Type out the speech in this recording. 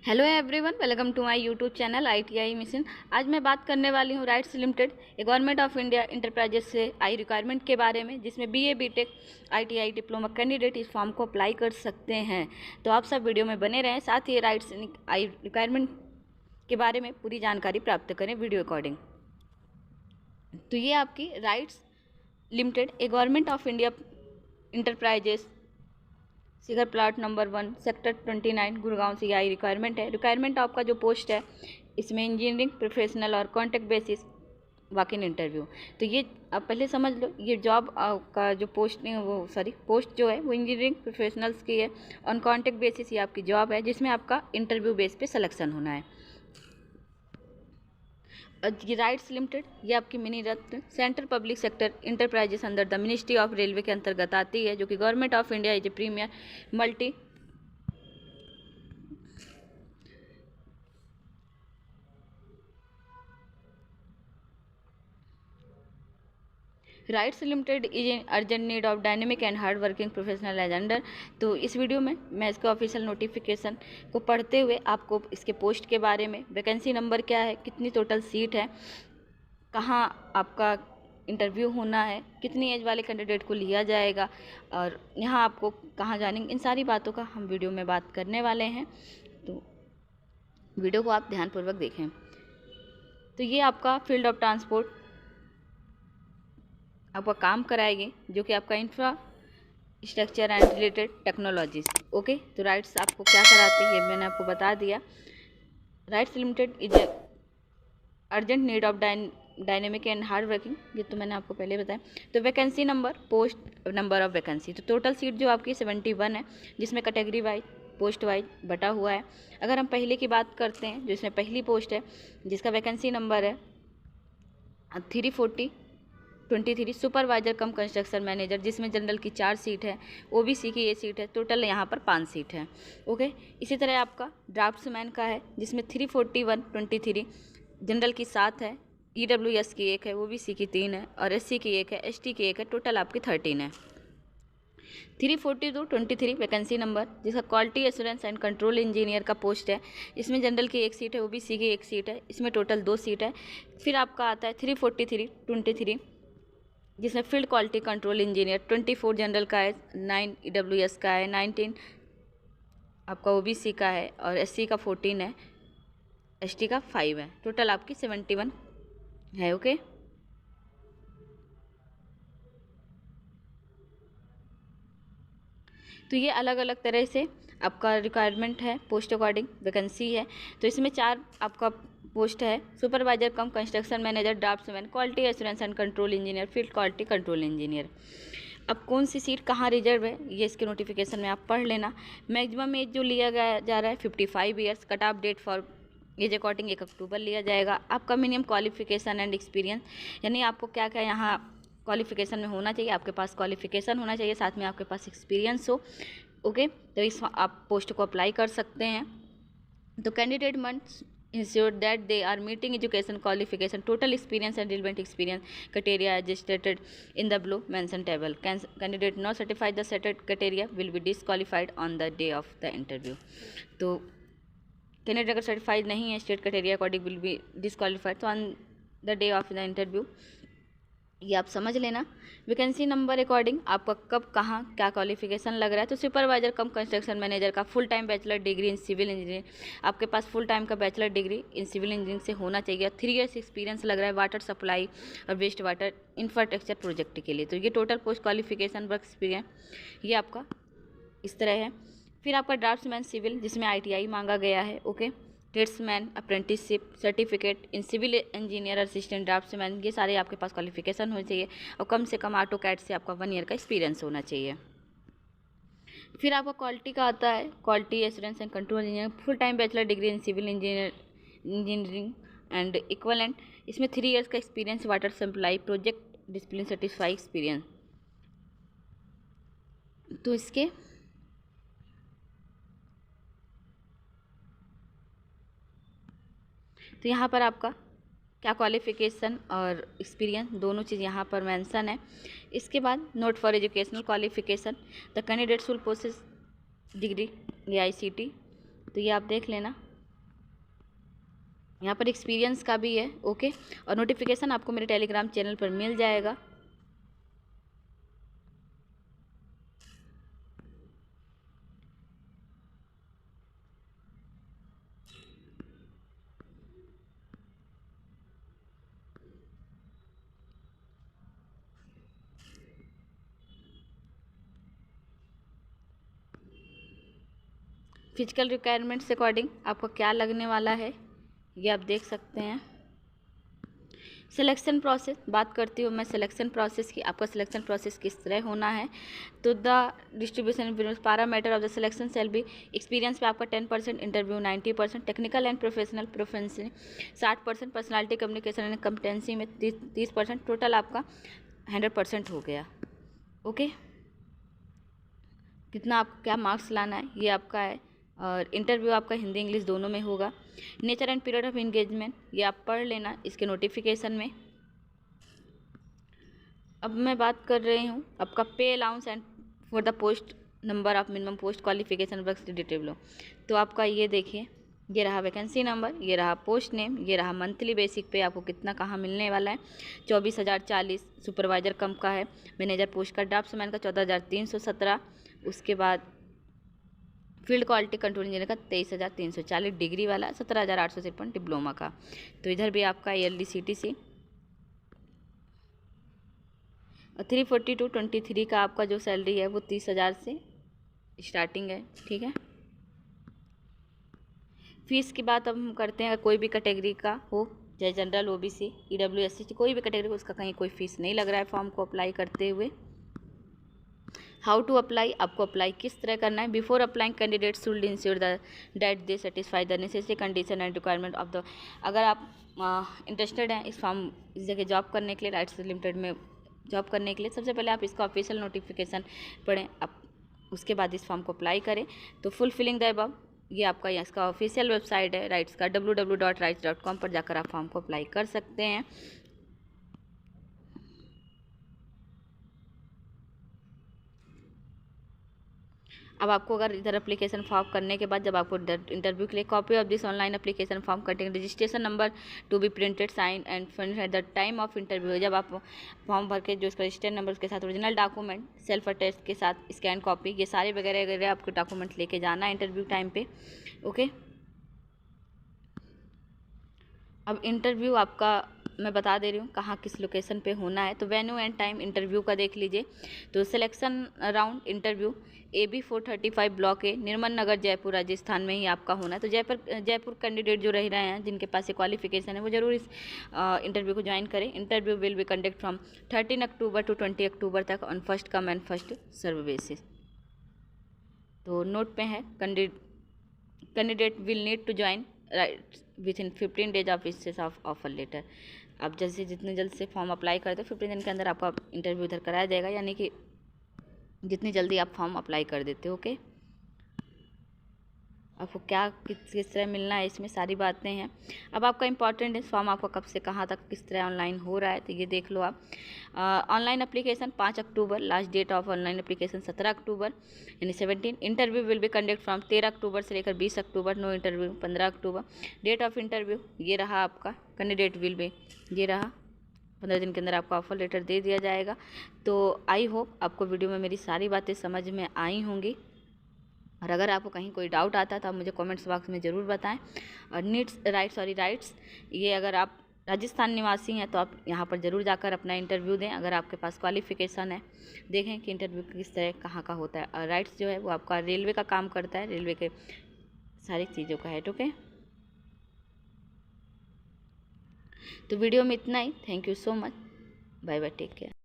Hello everyone, welcome to my YouTube channel ITI mission. आज मैं बात करने वाली हूँ RITES limited a government of India enterprises से आई रिक्वायरमेंट के बारे में, जिसमें BA BTech ITI diploma candidate इस फॉर्म को अप्लाई कर सकते हैं। तो आप सब वीडियो में बने रहें, साथ ही राइट्स आई रिक्वायरमेंट के बारे में पूरी जानकारी प्राप्त करें वीडियो अकॉर्डिंग। तो ये आपकी RITES limited a government of India enterprises सिगर प्लाट नंबर 1 सेक्टर 29 गुड़गांव से आई रिक्वायरमेंट है। रिक्वायरमेंट आपका जो पोस्ट है इसमें इंजीनियरिंग प्रोफेशनल और contact basis walk in interview. तो ये आप पहले समझ लो, ये जॉब का जो पोस्ट जो है वो इंजीनियरिंग प्रोफेशनल्स की है। ऑन कॉन्टैक्ट बेसिस ये आपकी जॉब है, जिसमें आपका इंटरव्यू बेस पे सिलेक्शन होना है। ये राइट्स लिमिटेड ये आपकी mini ratna central public sector enterprises under the ministry of railway के अंतर्गत आती है, जो कि government of India is a premier multi RITES limited is in urgent need of dynamic and hard working professional age under. तो इस वीडियो में मैं इसके ऑफिशियल नोटिफिकेशन को पढ़ते हुए आपको इसके पोस्ट के बारे में, वैकेंसी नंबर क्या है, कितनी टोटल सीट है, कहाँ आपका इंटरव्यू होना है, कितनी एज वाले कैंडिडेट को लिया जाएगा और यहाँ आपको कहाँ जानेंगे, इन सारी बातों का हम वीडियो में बात करने वाले हैं। तो वीडियो को आप ध्यानपूर्वक देखें। तो ये आपका फील्ड ऑफ ट्रांसपोर्ट आपका काम कराएंगे, जो कि आपका infrastructure and related technologies. Okay, तो राइट्स आपको क्या कराते हैं ये मैंने आपको बता दिया। Rights limited is urgent need of dynamic and hard working, ये तो मैंने आपको पहले बताया। तो vacancy number, post number of vacancy, तो टोटल सीट जो आपकी 71 है, जिसमें कैटेगरी वाइज पोस्ट वाइज बटा हुआ है। अगर हम पहले की बात करते हैं, जिसमें पहली पोस्ट है जिसका वैकेंसी नंबर है 34023 सुपरवाइजर कम कंस्ट्रक्शन मैनेजर, जिसमें जनरल की 4 सीट है, OBC की ये सीट है, टोटल यहाँ पर 5 सीट है। ओके, इसी तरह आपका ड्राफ्ट्समैन का है, जिसमें 34123 जनरल की 7 है, EWS की 1 है, OBC की 3 है और SC की 1 है, ST की 1 है, टोटल आपकी 13 है। 34223 वैकेंसी नंबर, जिसका quality assurance and control engineer का पोस्ट है, इसमें जनरल की 1 सीट है, OBC की 1 सीट है, इसमें टोटल 2 सीट है। फिर आपका आता है 34323 जिसमें field quality control engineer, 24 general का है, 9 EWS का है, 19 आपका OBC का है और SC का 14 है, ST का 5 है, टोटल आपकी 71 है। ओके, तो ये अलग अलग तरह से आपका रिक्वायरमेंट है, पोस्ट अकॉर्डिंग वैकेंसी है। तो इसमें 4 आपका पोस्ट है, supervisor cum construction manager, draughtsman, quality assurance and control engineer, field quality control engineer. अब कौन सी सीट कहाँ रिजर्व है ये इसके नोटिफिकेशन में आप पढ़ लेना। मैक्सिमम एज जो लिया गया जा रहा है 55 years, cut off date for age according 1 October लिया जाएगा। आपका मिनिमम क्वालिफिकेशन एंड एक्सपीरियंस, यानी आपको क्या क्या यहाँ क्वालिफिकेशन में होना चाहिए, आपके पास क्वालिफिकेशन होना चाहिए, साथ में आपके पास एक्सपीरियंस हो। ओके, तो इस आप पोस्ट को अप्लाई कर सकते हैं। तो candidate must ensure that they are meeting education qualification, total experience and relevant experience criteria as stated in the below mentioned table. Candidate not certified the stated criteria will be disqualified on the day of the interview. तो candidate अगर certified नहीं है state criteria according will be disqualified, तो on the day of the interview ये आप समझ लेना। Vacancy number according आपका कब कहाँ क्या क्वालिफिकेशन लग रहा है। तो सुपरवाइजर कम कंस्ट्रक्शन मैनेजर का full time bachelor degree in civil engineering, आपके पास फुल टाइम का bachelor degree in civil engineering से होना चाहिए। 3 ईयर्स एक्सपीरियंस लग रहा है वाटर सप्लाई और वेस्ट वाटर इंफ्रास्ट्रक्चर प्रोजेक्ट के लिए। तो ये total post qualification work experience ये आपका इस तरह है। फिर आपका ड्राफ्ट्समैन सिविल, जिसमें ITI मांगा गया है। Okay, tradesman apprenticeship certificate in civil engineer assistant draftsman, ये सारे आपके पास क्वालिफिकेशन होनी चाहिए और कम से कम ऑटोकैड से आपका 1 ईयर का एक्सपीरियंस होना चाहिए। फिर आपका क्वालिटी का आता है, quality assurance and control engineer, full time bachelor degree in civil engineering and equivalent, इसमें 3 ईयर्स का experience water supply project discipline satisfy experience. तो इसके तो यहाँ पर आपका क्या क्वालिफ़िकेशन और एक्सपीरियंस दोनों चीज़ यहाँ पर मेंशन है। इसके बाद note for educational qualification, the candidate should possess degree AICT, तो ये आप देख लेना। यहाँ पर एक्सपीरियंस का भी है। ओके, और नोटिफिकेशन आपको मेरे टेलीग्राम चैनल पर मिल जाएगा। फिजिकल रिक्वायरमेंट्स अकॉर्डिंग आपको क्या लगने वाला है ये आप देख सकते हैं। सिलेक्शन प्रोसेस बात करती हूँ मैं सिलेक्शन प्रोसेस की। आपका सिलेक्शन प्रोसेस किस तरह होना है, तो the distribution parameter of the selection shall be experience पे आपका 10%, interview 90%, technical and professional proficiency 60%, personality communication and competency में 30%, टोटल आपका 100% हो गया। ओके, कितना आपको क्या मार्क्स लाना है ये आपका है। और इंटरव्यू आपका हिंदी इंग्लिश दोनों में होगा। Nature and period of engagement ये आप पढ़ लेना इसके नोटिफिकेशन में। अब मैं बात कर रही हूँ आपका pay allowance and for the post number of minimum post qualification work detail लो। तो आपका ये देखिए, ये रहा वैकेंसी नंबर, ये रहा पोस्ट नेम, ये रहा मंथली बेसिक पे आपको कितना कहाँ मिलने वाला है। 24,040 सुपरवाइजर कम का है। मैनेजर पोस्ट का ड्राफ्ट्समैन का 14,317। उसके बाद फील्ड क्वालिटी कंट्रोल इंजीनियर का 23,340 डिग्री वाला, 17,853 डिप्लोमा का। तो इधर भी आपका LDCTC 34223 का आपका जो सैलरी है वो 30,000 से स्टार्टिंग है। ठीक है, फीस की बात अब हम करते हैं। अगर कोई भी कैटेगरी का हो, चाहे जनरल, OBC, EW, SC, कोई भी कैटेगरी को, उसका कहीं कोई फीस नहीं लग रहा है फॉर्म को अप्लाई करते हुए। हाउ टू अप्लाई, आपको अप्लाई किस तरह करना है। Before applying candidate should ensure the date they satisfy the necessary condition and requirement of the. अगर आप इंटरेस्टेड हैं इस फॉर्म इस जगह जॉब करने के लिए, राइट्स लिमिटेड में जॉब करने के लिए, सबसे पहले आप इसका ऑफिशियल नोटिफिकेशन पढ़ें, आप उसके बाद इस फॉर्म को अप्लाई करें। तो फुलफिलिंग द अबव ये आपका इसका ऑफिशियल वेबसाइट है राइट्स का, www.rights.com पर जाकर आप फॉर्म को अप्लाई कर सकते हैं। अब आपको अगर इधर एप्लीकेशन फॉर्म करने के बाद जब आपको इंटरव्यू के लिए copy of this online application form cutting registration number to be printed sign and finish at the time of interview, जब आप फॉर्म भर के जो इसका रजिस्ट्रेशन नंबर उसके साथ ओरिजिनल डॉक्यूमेंट सेल्फ अटेस्ट के साथ स्कैन कॉपी, ये सारे वगैरह वगैरह आपको डॉक्यूमेंट लेके जाना है इंटरव्यू टाइम पे। ओके, अब इंटरव्यू आपका मैं बता दे रही हूँ कहाँ किस लोकेशन पे होना है। तो वेन्यू एंड टाइम इंटरव्यू का देख लीजिए। तो selection round interview AB 435 block A, निर्मल नगर, जयपुर, राजस्थान में ही आपका होना है। तो जयपुर कैंडिडेट जो रह रहे हैं जिनके पास ये क्वालिफिकेशन है वो जरूर इस इंटरव्यू को ज्वाइन करें। Interview will be conduct from 13 October to 20 October तक on first come and first serve basis. तो नोट पे है, candidate will need to join right within 15 days of issues of offer letter. आप जैसे जितने जल्द से फॉर्म अप्लाई करते हो 15 दिन के अंदर आपका इंटरव्यू इधर कराया जाएगा, यानी कि जितनी जल्दी आप फॉर्म अप्लाई कर देते हो। ओके, आपको क्या किस तरह मिलना है इसमें सारी बातें हैं। अब आपका इंपॉर्टेंट है फॉर्म आपका कब से कहाँ तक किस तरह ऑनलाइन हो रहा है, तो ये देख लो आप। Online application 5 October, last date of online application 17 October यानी 17। Interview will be conduct from 13 October से लेकर 20 October, no interview 15 October. Date of interview ये रहा आपका, कैंडिडेट विल बी ये रहा, 15 दिन के अंदर आपको ऑफर लेटर दे दिया जाएगा। तो आई होप आपको वीडियो में मेरी सारी बातें समझ में आई होंगी, और अगर आपको कहीं कोई डाउट आता है तो आप मुझे कमेंट्स बॉक्स में ज़रूर बताएं। और राइट्स ये अगर आप राजस्थान निवासी हैं तो आप यहाँ पर ज़रूर जाकर अपना इंटरव्यू दें। अगर आपके पास क्वालिफिकेशन है, देखें कि इंटरव्यू किस तरह कहाँ का होता है। और राइट्स जो है वो आपका रेलवे का काम करता है, रेलवे के सारी चीज़ों का है। ओके, तो वीडियो में इतना ही। Thank you so much, bye bye, take care.